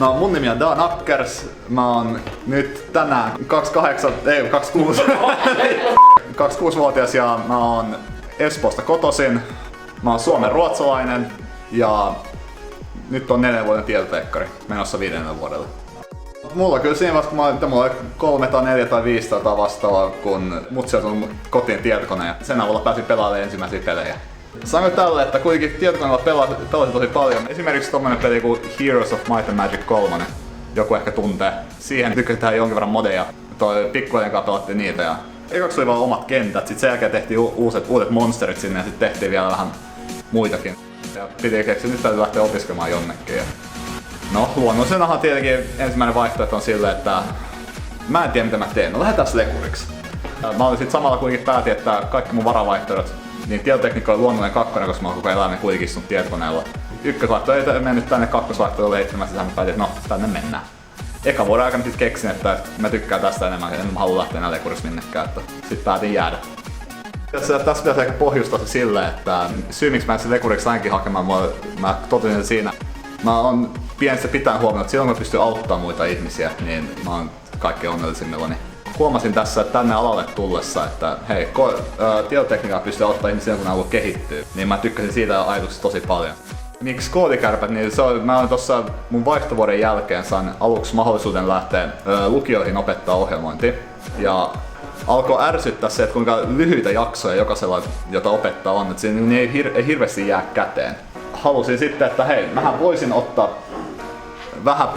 No mun nimi on Dan Ackers. Mä oon nyt tänään 26-vuotias ja mä oon Espoosta kotoisin. Mä oon suomen ruotsalainen ja nyt on 4 vuoden tietotekkari menossa 5. vuodelle. Mulla kyllä siinä vasta, mulla oli 3 tai 4 tai 5 vastaavaa, kun mut sieltä on kotiin tietokone ja sen avulla pääsin pelaamaan ensimmäisiä pelejä. Sanoin tälle, että kuitenkin tietokoneella pelasin tosi paljon. Esimerkiksi tommonen peli kuin Heroes of Might and Magic 3. Joku ehkä tuntee. Siihen tykkätään jonkin verran modeja. Toi pikkuveljen kanssa pelattiin niitä ja ekaksi oli vaan omat kentät, sit sen jälkeen tehtiin uudet monsterit sinne ja sit tehtiin vielä vähän muitakin. Ja piti keksiä, nyt täytyy lähteä opiskelemaan jonnekin. No, luonnollisenahan tietenkin ensimmäinen vaihtoehto on silleen, että mä en tiedä mitä mä teen, no lähdetään lekuriksi. Mä olin sit samalla kuitenkin päätin, että kaikki mun varavaihtoehdot, niin tietotekniikka oli luonnollinen 2, koska mä oon koko elämän kuitenkin istunut tietokoneella. Ykkösvaihtoehto ei mennyt tänne, kakkosvaihtoehto oli heittämässä, mä päätin, että no, tänne mennään. Eka vuoden aikana sit keksin, että mä tykkään tästä enemmän, en mä halua lähteä enää lekuriksi minnekään, että sit päätin jäädä. Tässä pitäisi ehkä pohjustaa se silleen, että syy miksi mä en lekuriksi ainakin hakemaan, mä totesin siinä. Mä oon pienestä pitäen huomioon, että silloin kun mä pystyn auttamaan muita ihmisiä, niin mä oon kaikkein onnellisimmillani. Huomasin tässä tänne alalle tullessa, että hei, tietotekniikalla pystyy auttamaan ihmisiä kun ne haluaa kehittyä, niin mä tykkäsin siitä ajatuksesta tosi paljon. Miksi koodikärpät, niin mä olin tossa mun vaihtovuoden jälkeen sain aluksi mahdollisuuden lähteä lukioihin opettaa ohjelmointia. Ja alkoi ärsyttää se, että kuinka lyhyitä jaksoja jokaisella, jota opettaa on, että siinä ei hirveästi jää käteen. Halusin sitten, että hei, mähän voisin ottaa vähän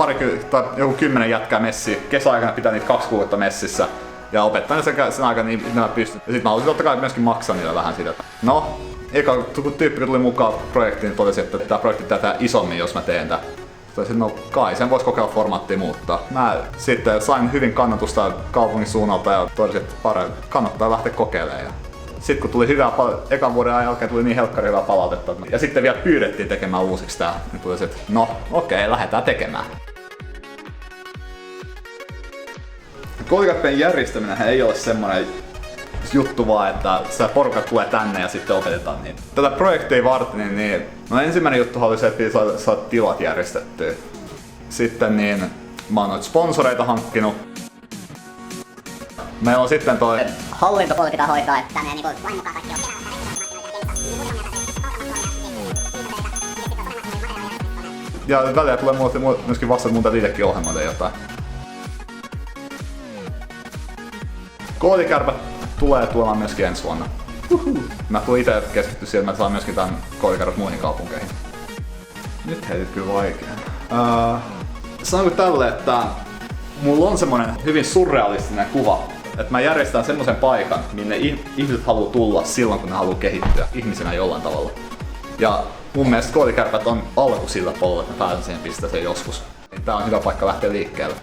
joku 10 jätkää messiä. Kesäaikana pitää niitä 2 kuukautta messissä ja opettaa sen aikana niin mä pystyn. Ja sit mä halusin totta kai myöskin maksaa niille vähän sitä. No, eka tyyppi kun tuli mukaan projektiin, niin totesi, että tää projekti pitää tehdä isommin, jos mä teen tää. Toisin, no kai, sen vois kokeilla formaattia muuttaa. Mä sitten sain hyvin kannatusta kaupungin suunnalta ja totesin, että kannattaa lähteä kokeilemaan. Sitten kun tuli ekan vuoden jälkeen tuli niin helkkari hyvää palautetta. Ja sitten vielä pyydettiin tekemään uusiksi tää. Niin tuli se, että no okei, lähdetään tekemään. Koodikärppien järjestäminen ei ole semmonen juttu vaan, että se porukat tulee tänne ja sitten opetetaan niitä. Tätä projektia varten, niin no ensimmäinen juttu oli se, että piti saada tilat järjestettyä. Sitten niin mä oon noita sponsoreita hankkinut. Meillä on sitten toi hallintopuoli pitää hoitaa, että tänne niinku lain mukaan kaikki on. Ja välillä tulee myöskin vasta, että mun täytyy itsekin ohjelmoida jotain. Koodikärpät tulee tuomaan myöskin ensi vuonna. Mä tulen itse keskittyä siihen, että mä saan myöskin tän koodikärpät muihin kaupunkeihin. Nyt heitit kyllä vaikean. Sanoinko tälle, että mulla on semmonen hyvin surrealistinen kuva, että mä järjestän semmoisen paikan, minne ihmiset haluaa tulla silloin, kun ne haluaa kehittyä ihmisenä jollain tavalla. Ja mun mielestä koodikärpät on alku sillä polulla, että mä pääsen siihen pisteeseen joskus. Tää on hyvä paikka lähteä liikkeelle.